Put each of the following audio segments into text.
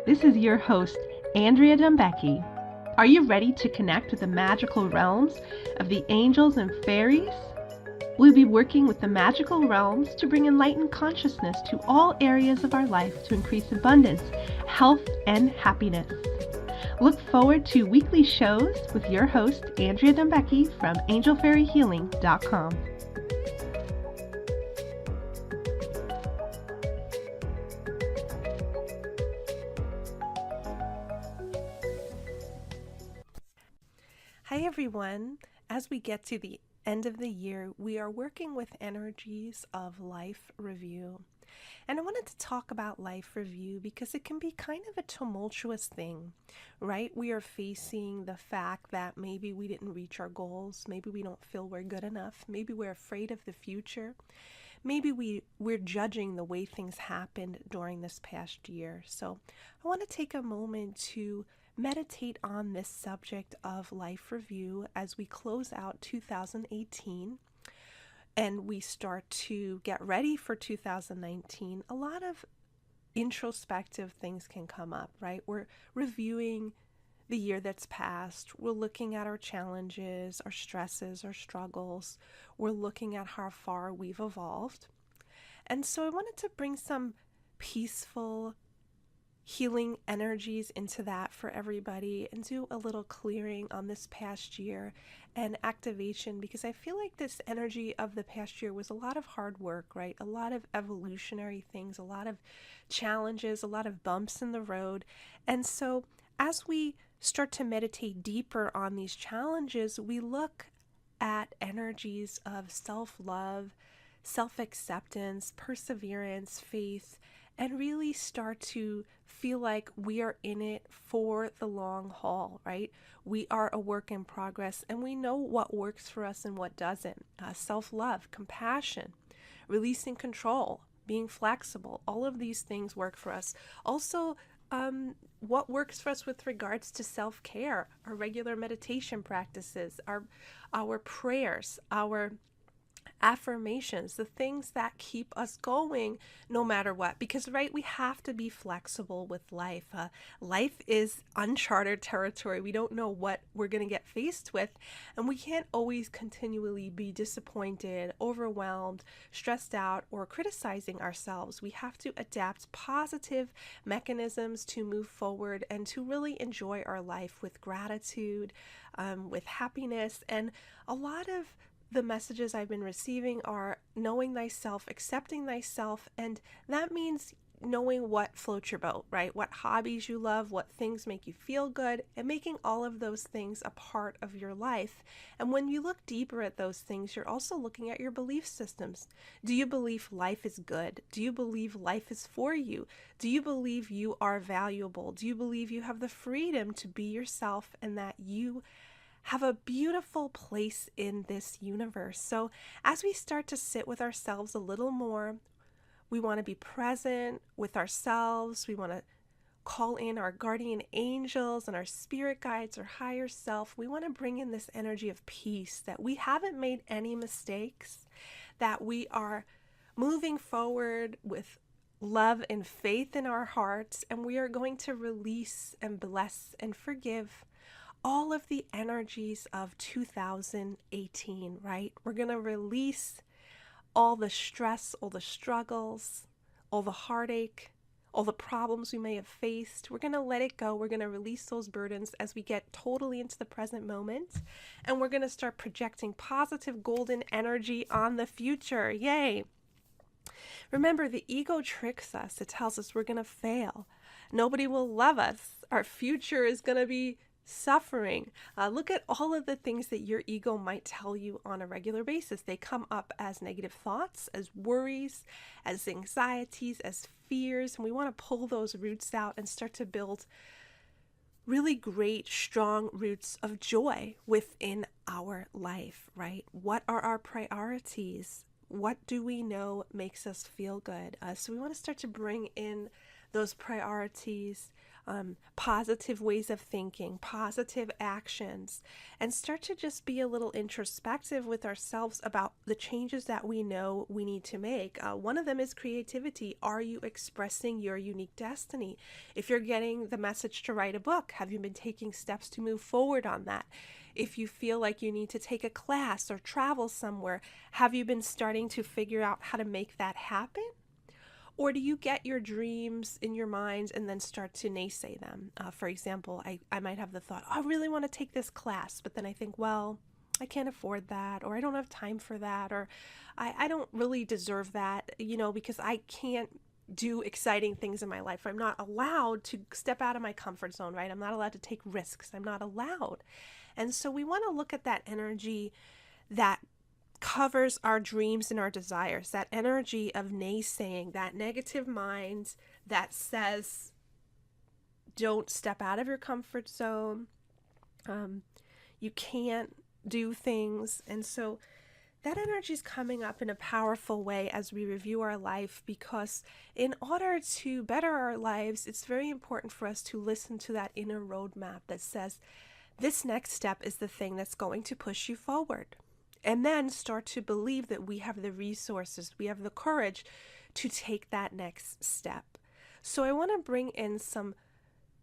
This is your host, Andrea Dombecki. Are you ready to connect with the magical realms of the angels and fairies? We'll be working with the magical realms to bring enlightened consciousness to all areas of our life to increase abundance, health, and happiness. Look forward to weekly shows with your host, Andrea Dombecki from angelfairyhealing.com. Hi everyone. As we get to the end of the year, we are working with energies of life review. And I wanted to talk about life review because it can be kind of a tumultuous thing, right? We are facing the fact that maybe we didn't reach our goals, maybe we don't feel we're good enough, maybe we're afraid of the future, maybe we're judging the way things happened during this past year. So I want to take a moment to meditate on this subject of life review as we close out 2018 and we start to get ready for 2019. A lot of introspective things can come up, right? We're reviewing the year that's passed. We're looking at our challenges, our stresses, our struggles. We're looking at how far we've evolved. And so I wanted to bring some peaceful healing energies into that for everybody and do a little clearing on this past year and activation, because I feel like this energy of the past year was a lot of hard work, right? A lot of evolutionary things, a lot of challenges, a lot of bumps in the road. And so as we start to meditate deeper on these challenges, we look at energies of self-love, self-acceptance, perseverance, faith, and really start to feel like we are in it for the long haul, right? We are a work in progress and we know what works for us and what doesn't. Self-love, compassion, releasing control, being flexible, all of these things work for us. Also, what works for us with regards to self-care, our regular meditation practices, our prayers, our affirmations, the things that keep us going no matter what. Because, right, we have to be flexible with life. Life is uncharted territory. We don't know what we're going to get faced with, and we can't always continually be disappointed, overwhelmed, stressed out, or criticizing ourselves. We have to adapt positive mechanisms to move forward and to really enjoy our life with gratitude, with happiness. And a lot of the messages I've been receiving are knowing thyself, accepting thyself, and that means knowing what floats your boat, right? What hobbies you love, what things make you feel good, and making all of those things a part of your life. And when you look deeper at those things, you're also looking at your belief systems. Do you believe life is good? Do you believe life is for you? Do you believe you are valuable? Do you believe you have the freedom to be yourself and that you have a beautiful place in this universe? So as we start to sit with ourselves a little more, we want to be present with ourselves. We want to call in our guardian angels and our spirit guides, our higher self. We want to bring in this energy of peace, that we haven't made any mistakes, that we are moving forward with love and faith in our hearts, and we are going to release and bless and forgive all of the energies of 2018, right? We're going to release all the stress, all the struggles, all the heartache, all the problems we may have faced. We're going to let it go. We're going to release those burdens as we get totally into the present moment. And we're going to start projecting positive golden energy on the future. Yay! Remember, the ego tricks us. It tells us we're going to fail. Nobody will love us. Our future is going to be suffering. Look at all of the things that your ego might tell you on a regular basis. They come up as negative thoughts, as worries, as anxieties, as fears, and we want to pull those roots out and start to build really great, strong roots of joy within our life, right? What are our priorities? What do we know makes us feel good? So we want to start to bring in those priorities, positive ways of thinking, positive actions, and start to just be a little introspective with ourselves about the changes that we know we need to make. One of them is creativity. Are you expressing your unique destiny? If you're getting the message to write a book, have you been taking steps to move forward on that? If you feel like you need to take a class or travel somewhere, have you been starting to figure out how to make that happen? Or do you get your dreams in your mind and then start to naysay them? For example, I might have the thought, oh, I really want to take this class, but then I think, well, I can't afford that, or I don't have time for that, or I don't really deserve that, because I can't do exciting things in my life. I'm not allowed to step out of my comfort zone, right? I'm not allowed to take risks. I'm not allowed. And so we want to look at that energy that covers our dreams and our desires, that energy of naysaying, that negative mind that says, don't step out of your comfort zone. You can't do things. And so that energy is coming up in a powerful way as we review our life, because in order to better our lives, it's very important for us to listen to that inner roadmap that says, this next step is the thing that's going to push you forward. And then start to believe that we have the resources, we have the courage to take that next step. So I want to bring in some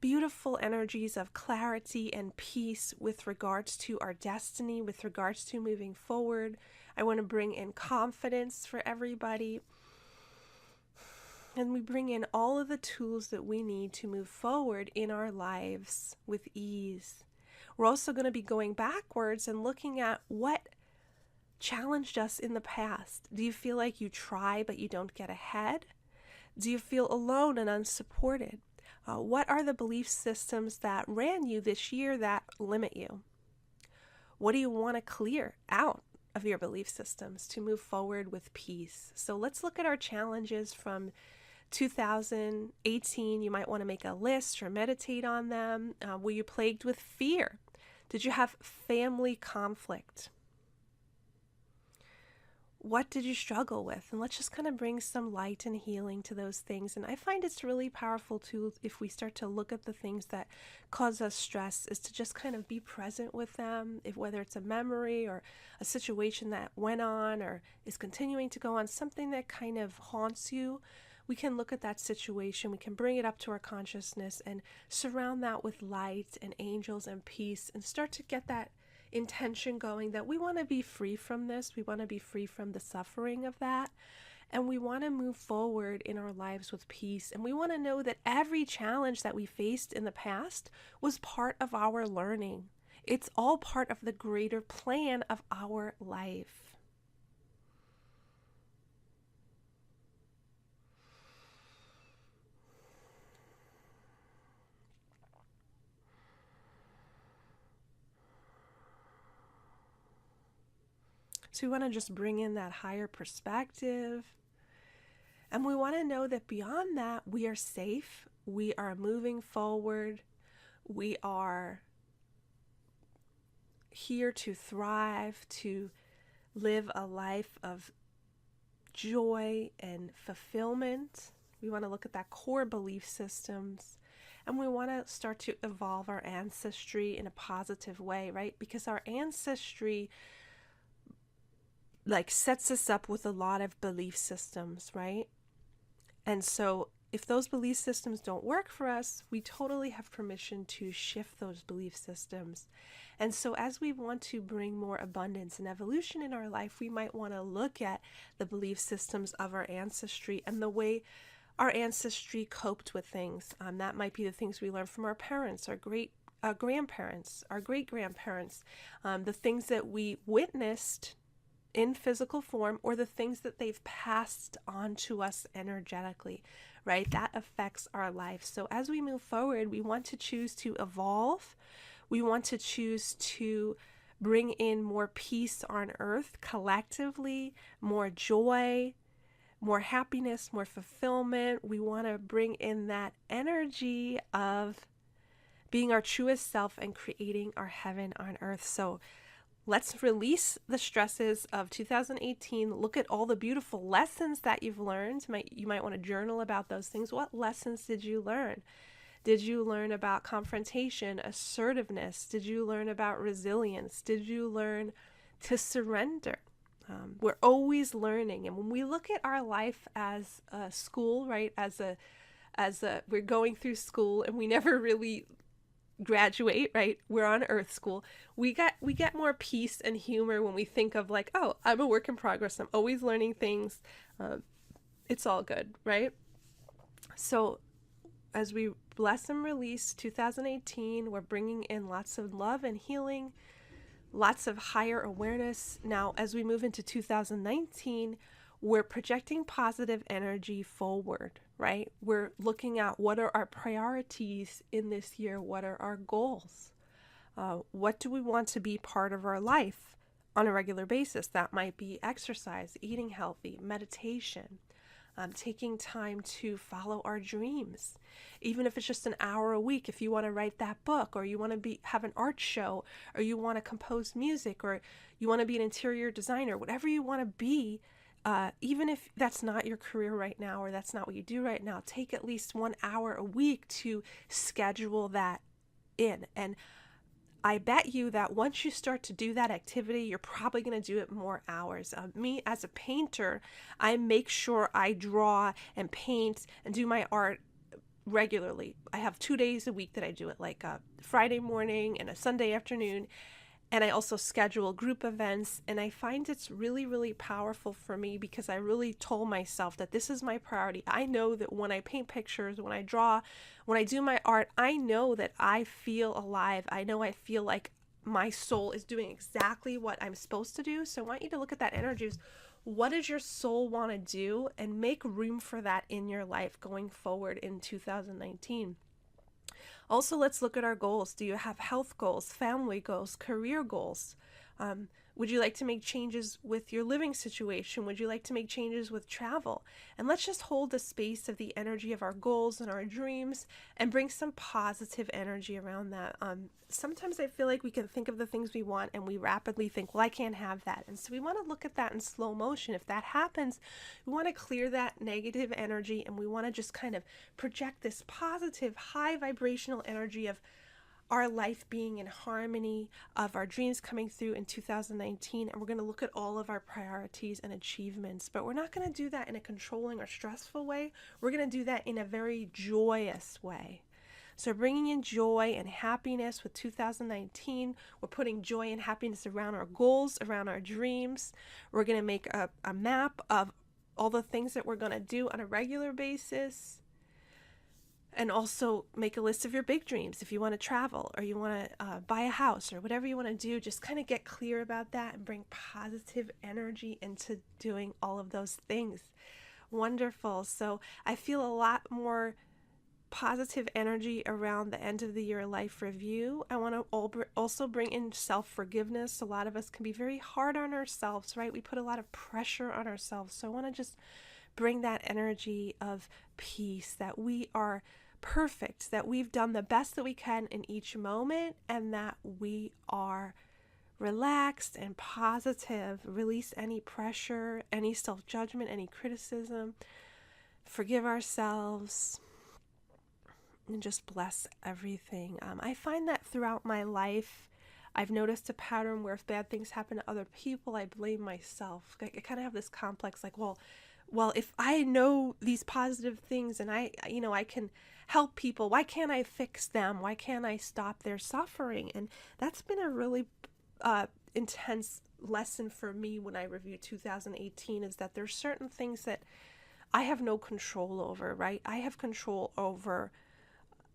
beautiful energies of clarity and peace with regards to our destiny, with regards to moving forward. I want to bring in confidence for everybody. And we bring in all of the tools that we need to move forward in our lives with ease. We're also going to be going backwards and looking at what challenged us in the past. Do you feel like you try but you don't get ahead? Do you feel alone and unsupported? What are the belief systems that ran you this year that limit you? What do you want to clear out of your belief systems to move forward with peace? So let's look at our challenges from 2018. You might want to make a list or meditate on them. Were you plagued with fear? Did you have family conflict? What did you struggle with? And let's just kind of bring some light and healing to those things. And I find it's really powerful too, if we start to look at the things that cause us stress, is to just kind of be present with them. If whether it's a memory or a situation that went on or is continuing to go on, something that kind of haunts you, we can look at that situation, we can bring it up to our consciousness and surround that with light and angels and peace, and start to get that intention going that we want to be free from this. We want to be free from the suffering of that. And we want to move forward in our lives with peace. And we want to know that every challenge that we faced in the past was part of our learning. It's all part of the greater plan of our life. So we want to just bring in that higher perspective. And we want to know that beyond that, we are safe. We are moving forward. We are here to thrive, to live a life of joy and fulfillment. We want to look at that core belief systems. And we want to start to evolve our ancestry in a positive way, right? Because our ancestry sets us up with a lot of belief systems, right? And so if those belief systems don't work for us, we totally have permission to shift those belief systems. And so as we want to bring more abundance and evolution in our life, we might want to look at the belief systems of our ancestry and the way our ancestry coped with things. That might be the things we learned from our parents, our grandparents, our great-grandparents, the things that we witnessed in physical form, or the things that they've passed on to us energetically, right? That affects our life. So as we move forward, we want to choose to evolve. We want to choose to bring in more peace on earth collectively, more joy, more happiness, more fulfillment. We want to bring in that energy of being our truest self and creating our heaven on earth. So let's release the stresses of 2018. Look at all the beautiful lessons that you've learned. You might want to journal about those things. What lessons did you learn? Did you learn about confrontation, assertiveness? Did you learn about resilience? Did you learn to surrender? We're always learning. And when we look at our life as a school, right, we're going through school and we never really graduate, right? We're on earth school. We get more peace and humor when we think of like, oh, I'm a work in progress. I'm always learning things. It's all good, right? So as we bless and release 2018, we're bringing in lots of love and healing, lots of higher awareness. Now, as we move into 2019, we're projecting positive energy forward, right? We're looking at what are our priorities in this year? What are our goals? What do we want to be part of our life on a regular basis? That might be exercise, eating healthy, meditation, taking time to follow our dreams. Even if it's just an hour a week, if you want to write that book, or you want to have an art show, or you want to compose music, or you want to be an interior designer, whatever you want to be, even if that's not your career right now, or that's not what you do right now, take at least 1 hour a week to schedule that in. And I bet you that once you start to do that activity, you're probably going to do it more hours. Me as a painter, I make sure I draw and paint and do my art regularly. I have 2 days a week that I do it, like a Friday morning and a Sunday afternoon. And I also schedule group events, and I find it's really, really powerful for me because I really told myself that this is my priority. I know that when I paint pictures, when I draw, when I do my art, I know that I feel alive. I know I feel like my soul is doing exactly what I'm supposed to do. So I want you to look at that energy. What does your soul want to do? And make room for that in your life going forward in 2019. Also, let's look at our goals. Do you have health goals, family goals, career goals? Would you like to make changes with your living situation? Would you like to make changes with travel? And let's just hold the space of the energy of our goals and our dreams and bring some positive energy around that. Sometimes I feel like we can think of the things we want and we rapidly think, well, I can't have that. And so we want to look at that in slow motion. If that happens, we want to clear that negative energy and we want to just kind of project this positive, high vibrational energy of our life being in harmony, of our dreams coming through in 2019. And we're going to look at all of our priorities and achievements, but we're not going to do that in a controlling or stressful way. We're going to do that in a very joyous way. So bringing in joy and happiness with 2019, we're putting joy and happiness around our goals, around our dreams. We're going to make a map of all the things that we're going to do on a regular basis. And also make a list of your big dreams. If you want to travel or you want to buy a house or whatever you want to do, just kind of get clear about that and bring positive energy into doing all of those things. Wonderful. So I feel a lot more positive energy around the end of the year life review. I want to also bring in self-forgiveness. A lot of us can be very hard on ourselves, right? We put a lot of pressure on ourselves. So I want to just bring that energy of peace, that we are perfect, that we've done the best that we can in each moment, and that we are relaxed and positive. Release any pressure, any self-judgment, any criticism. Forgive ourselves and just bless everything. I find that throughout my life, I've noticed a pattern where if bad things happen to other people, I blame myself. I kind of have this complex, like, well, if I know these positive things and I can help people, why can't I fix them? Why can't I stop their suffering? And that's been a really intense lesson for me when I review 2018, is that there's certain things that I have no control over, right? I have control over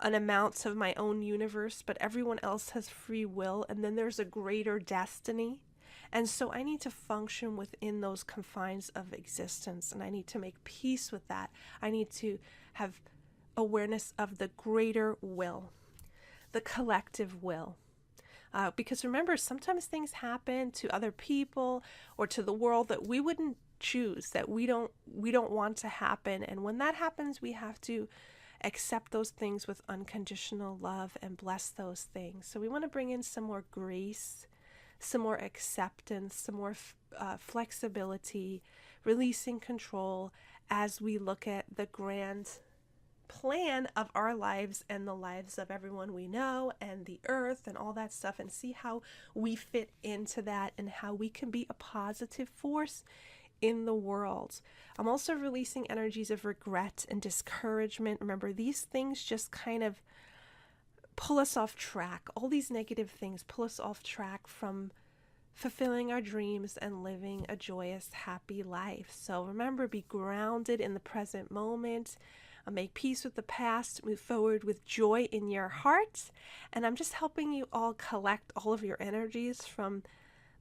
an amount of my own universe, but everyone else has free will, and then there's a greater destiny. And so I need to function within those confines of existence, and I need to make peace with that. I need to have awareness of the greater will, the collective will. Because remember, sometimes things happen to other people or to the world that we wouldn't choose, that we don't want to happen. And when that happens, we have to accept those things with unconditional love and bless those things. So we want to bring in some more grace, some more acceptance, some more flexibility, releasing control as we look at the grand plan of our lives and the lives of everyone we know and the earth and all that stuff, and see how we fit into that and how we can be a positive force in the world. I'm also releasing energies of regret and discouragement. Remember, these things just kind of pull us off track. All these negative things pull us off track from fulfilling our dreams and living a joyous, happy life. So remember, be grounded in the present moment. Make peace with the past. Move forward with joy in your heart. And I'm just helping you all collect all of your energies from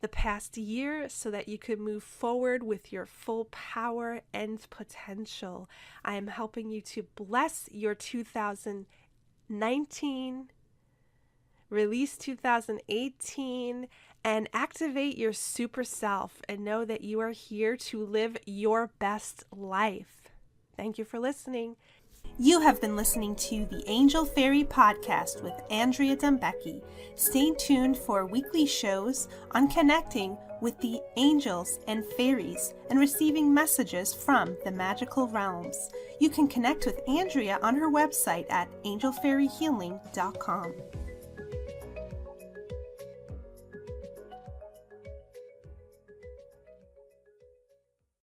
the past year so that you could move forward with your full power and potential. I am helping you to bless your 2019, release 2018, and activate your super self, and know that you are here to live your best life. Thank you for listening. You have been listening to the Angel Fairy Podcast with Andrea Dombecki. Stay tuned for weekly shows on connecting with the angels and fairies and receiving messages from the magical realms. You can connect with Andrea on her website at angelfairyhealing.com.